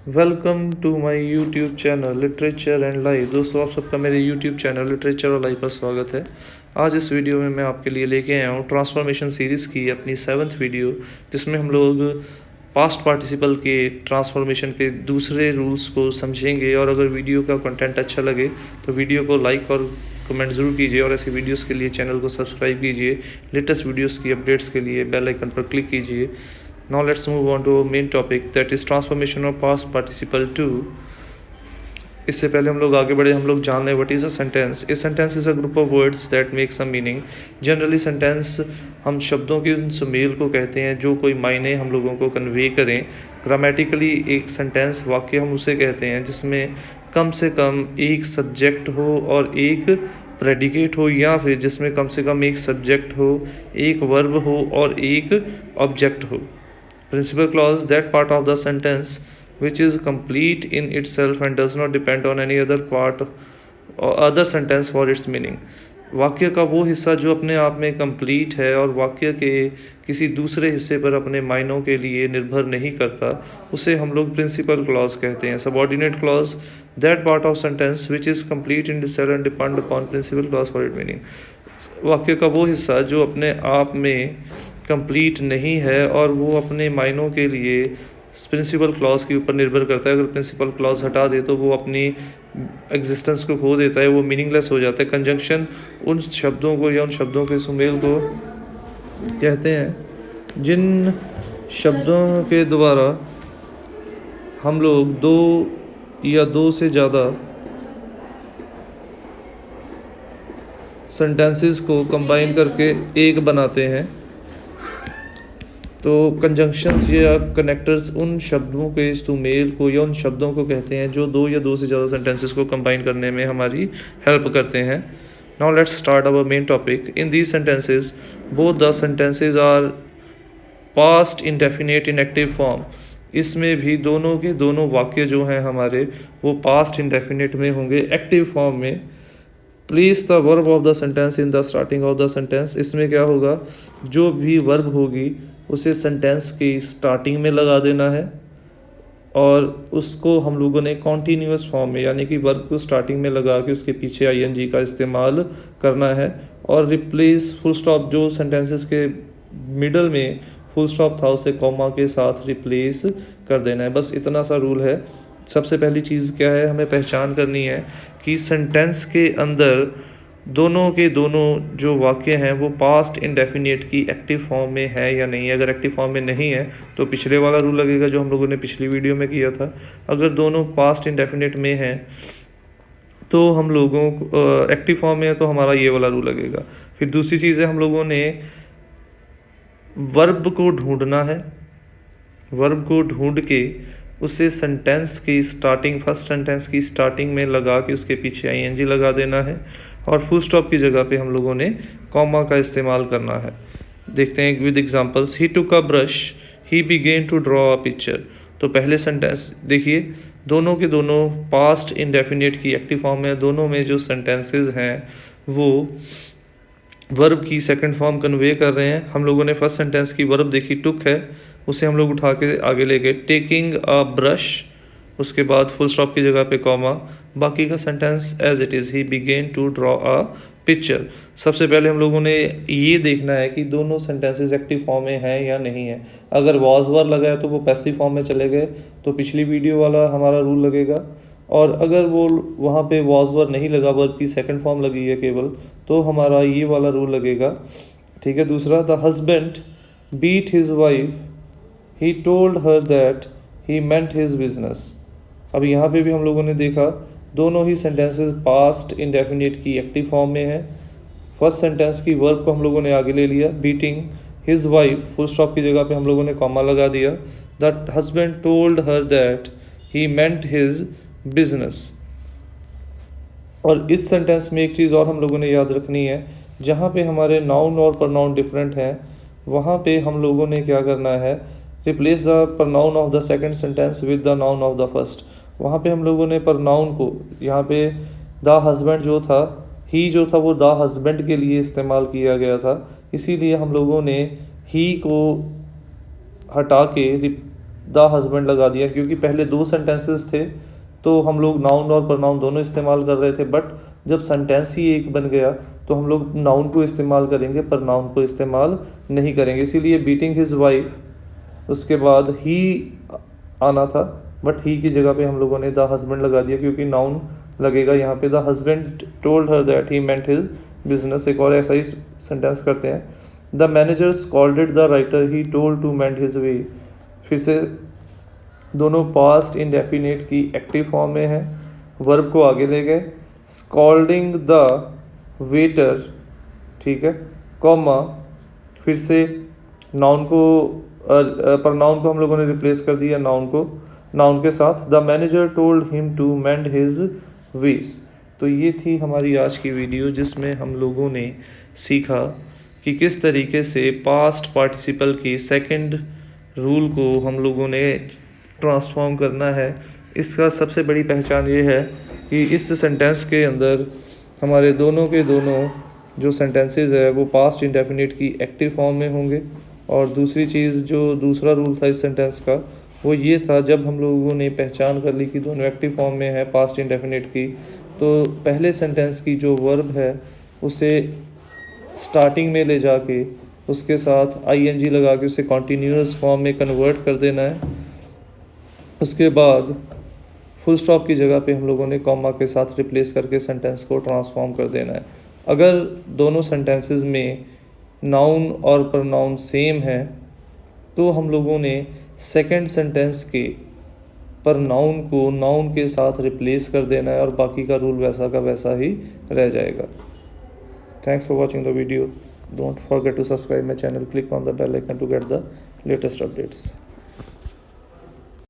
Welcome to my YouTube channel literature and life. दोस्तों, आप सबका मेरे यूट्यूब चैनल लिटरेचर और लाइफ पर स्वागत है। आज इस वीडियो में मैं आपके लिए लेके आया हूँ ट्रांसफॉर्मेशन सीरीज़ की अपनी 7th वीडियो, जिसमें हम लोग पास्ट पार्टिसिपल के ट्रांसफॉर्मेशन के दूसरे रूल्स को समझेंगे। और अगर वीडियो का कंटेंट अच्छा लगे तो वीडियो को लाइक और कमेंट ज़रूर कीजिए, और ऐसे वीडियोस के लिए चैनल को सब्सक्राइब कीजिए। लेटेस्ट वीडियोस की अपडेट्स के लिए बेल आइकन पर क्लिक कीजिए। Now let's move on to our main topic, that is transformation of past participle to। इससे पहले हम लोग आगे बढ़े, हम लोग जान लें what is a sentence. A sentence is a group of words that make some meaning. Generally sentence हम शब्दों के उन सुमेल को कहते हैं जो कोई मायने हम लोगों को कन्वे करें। ग्रामेटिकली एक सेंटेंस वाक्य हम उसे कहते हैं जिसमें कम से कम एक सब्जेक्ट हो और एक प्रेडिकेट हो, या फिर जिसमें कम से कम एक सब्जेक्ट हो, एक वर्ब हो और एक ऑब्जेक्ट हो। Principal clause, that part of the sentence which is complete in itself and does not depend on any other part or other sentence for its meaning। वाक्य का वो हिस्सा जो अपने आप में कंप्लीट है और वाक्य के किसी दूसरे हिस्से पर अपने मायनों के लिए निर्भर नहीं करता, उसे हम लोग प्रिंसिपल क्लॉज कहते हैं। Subordinate clause, that part of sentence which is complete in itself and depend upon principal clause for its meaning। वाक्य का वो हिस्सा जो अपने आप में कंप्लीट नहीं है और वो अपने मायनों के लिए प्रिंसिपल क्लॉज के ऊपर निर्भर करता है। अगर प्रिंसिपल क्लॉज हटा दे तो वो अपनी एग्जिस्टेंस को खो देता है, वो मीनिंगलेस हो जाता है। कंजंक्शन उन शब्दों को या उन शब्दों के सुमेल को कहते हैं जिन शब्दों के द्वारा हम लोग दो या दो से ज़्यादा सेंटेंसेस को कंबाइन करके एक बनाते हैं। तो कंजंक्शंस या कनेक्टर्स उन शब्दों के सुमेल को या उन शब्दों को कहते हैं जो दो या दो से ज़्यादा सेंटेंसेस को कंबाइन करने में हमारी हेल्प करते हैं। Now let's start our main topic. In these sentences both the sentences are past indefinite in active form. इसमें भी दोनों के दोनों वाक्य जो हैं हमारे वो पास्ट इंडेफिनिट में होंगे, एक्टिव फॉर्म में। Place the verb of the sentence in the starting of the sentence. इसमें क्या होगा, जो भी वर्ब होगी उसे सेंटेंस की स्टार्टिंग में लगा देना है और उसको हम लोगों ने कॉन्टीन्यूअस फॉर्म में, यानी कि वर्ब को स्टार्टिंग में लगा के उसके पीछे आईएनजी का इस्तेमाल करना है। और रिप्लेस फुल स्टॉप, जो सेंटेंसेस के मिडल में फुल स्टॉप था उसे कॉमा के साथ रिप्लेस कर देना है। बस इतना सा रूल है। सबसे पहली चीज़ क्या है, हमें पहचान करनी है कि सेंटेंस के अंदर दोनों के दोनों जो वाक्य हैं वो पास्ट इंडेफिनिट की एक्टिव फॉर्म में है या नहीं है। अगर एक्टिव फॉर्म में नहीं है तो पिछले वाला रूल लगेगा जो हम लोगों ने पिछली वीडियो में किया था। अगर दोनों पास्ट इंडेफिनिट में हैं तो हम लोगों को एक्टिव फॉर्म में है तो हमारा ये वाला रूल लगेगा। फिर दूसरी चीज़ है, हम लोगों ने वर्ब को ढूंढना है। वर्ब को ढूंढ के उसे सेंटेंस की स्टार्टिंग, फर्स्ट सेंटेंस की स्टार्टिंग में लगा के उसके पीछे आईएनजी लगा देना है और फुल स्टॉप की जगह पे हम लोगों ने कॉमा का इस्तेमाल करना है। देखते हैं with examples. He took a brush, he began to draw a picture. तो पहले सेंटेंस देखिए, दोनों के दोनों पास्ट इंडेफिनिट की एक्टिव फॉर्म में। दोनों में जो सेंटेंसेस हैं वो वर्ब की सेकंड फॉर्म कन्वे कर रहे हैं। हम लोगों ने फर्स्ट सेंटेंस की वर्ब देखी, टुक है, उसे हम लोग उठा के आगे ले गए, टेकिंग अ ब्रश, उसके बाद फुल स्टॉप की जगह पे कॉमा, बाकी का sentence as it is, he began to draw a picture. सबसे पहले हम लोगों ने ये देखना है कि दोनों सेंटेंसेस एक्टिव फॉर्म में हैं या नहीं है। अगर वॉज वर लगा है तो वो पैसिव फॉर्म में चले गए, तो पिछली वीडियो वाला हमारा रूल लगेगा। और अगर वो वहाँ पे वॉज वर नहीं लगा, वर्ब की सेकंड फॉर्म लगी है केवल, तो हमारा ये वाला रूल लगेगा। ठीक है। दूसरा, the husband beat his wife, he told her that he meant his business. अब यहाँ पे भी हम लोगों ने देखा दोनों ही सेंटेंसेस पास्ट इंडेफिनिट की एक्टिव फॉर्म में है। फर्स्ट सेंटेंस की वर्ब को हम लोगों ने आगे ले लिया, beating his wife, full stop की जगह पे हम लोगों ने कॉमा लगा दिया। The husband told her that he meant his business. और इस सेंटेंस में एक चीज़ और हम लोगों ने याद रखनी है, जहाँ पे हमारे नाउन और प्रनाउन डिफरेंट हैं वहाँ पे हम लोगों ने क्या करना है, replace the pronoun of the second sentence with the noun of the first. वहाँ पे हम लोगों ने प्रनाउन को, यहाँ पे द हस्बैंड जो था, ही जो था वो द हस्बैंड के लिए इस्तेमाल किया गया था, इसीलिए हम लोगों ने ही को हटा के द हस्बैंड लगा दिया, क्योंकि पहले 2 सेंटेंसेस थे तो हम लोग नाउन और प्रनाउन दोनों इस्तेमाल कर रहे थे, बट जब सेंटेंस ही एक बन गया तो हम लोग नाउन को इस्तेमाल करेंगे, प्रनाउन को इस्तेमाल नहीं करेंगे। इसीलिए बीटिंग हिज वाइफ, उसके बाद ही आना था, बट ही की जगह पे हम लोगों ने द हस्बैंड लगा दिया, क्योंकि नाउन लगेगा यहाँ पे। The husband told her that he meant his business. एक और ऐसा ही सेंटेंस करते हैं, the manager scolded the writer he told to mend his way. फिर से दोनों पास्ट इंडेफिनिट की एक्टिव फॉर्म में है, वर्ब को आगे ले गए, स्कॉल्डिंग द वेटर, ठीक है, कॉमा, फिर से नाउन को प्रनाउन को हम लोगों ने रिप्लेस कर दिया नाउन के साथ, the manager told him to mend his ways. तो ये थी हमारी आज की वीडियो, जिसमें हम लोगों ने सीखा कि किस तरीके से पास्ट पार्टिसिपल की सेकंड रूल को हम लोगों ने ट्रांसफॉर्म करना है। इसका सबसे बड़ी पहचान ये है कि इस सेंटेंस के अंदर हमारे दोनों के दोनों जो सेंटेंसेस है वो पास्ट इंडेफिनिट की एक्टिव फॉर्म में होंगे। और दूसरी चीज़, जो दूसरा रूल था इस सेंटेंस का, वो ये था, जब हम लोगों ने पहचान कर ली कि दोनों एक्टिव फॉर्म में है पास्ट इंडेफिनिट की, तो पहले सेंटेंस की जो वर्ब है उसे स्टार्टिंग में ले जाके उसके साथ आईएनजी लगा के उसे कॉन्टीन्यूअस फॉर्म में कन्वर्ट कर देना है। उसके बाद फुल स्टॉप की जगह पे हम लोगों ने कॉमा के साथ रिप्लेस करके सेंटेंस को ट्रांसफॉर्म कर देना है। अगर दोनों सेंटेंसेस में नाउन और प्रनाउन सेम है तो हम लोगों ने सेकंड सेंटेंस के प्रनाउन को नाउन के साथ रिप्लेस कर देना है, और बाकी का रूल वैसा का वैसा ही रह जाएगा। Thanks for watching the video. Don't forget to subscribe my channel. Click on the bell icon to get the latest updates.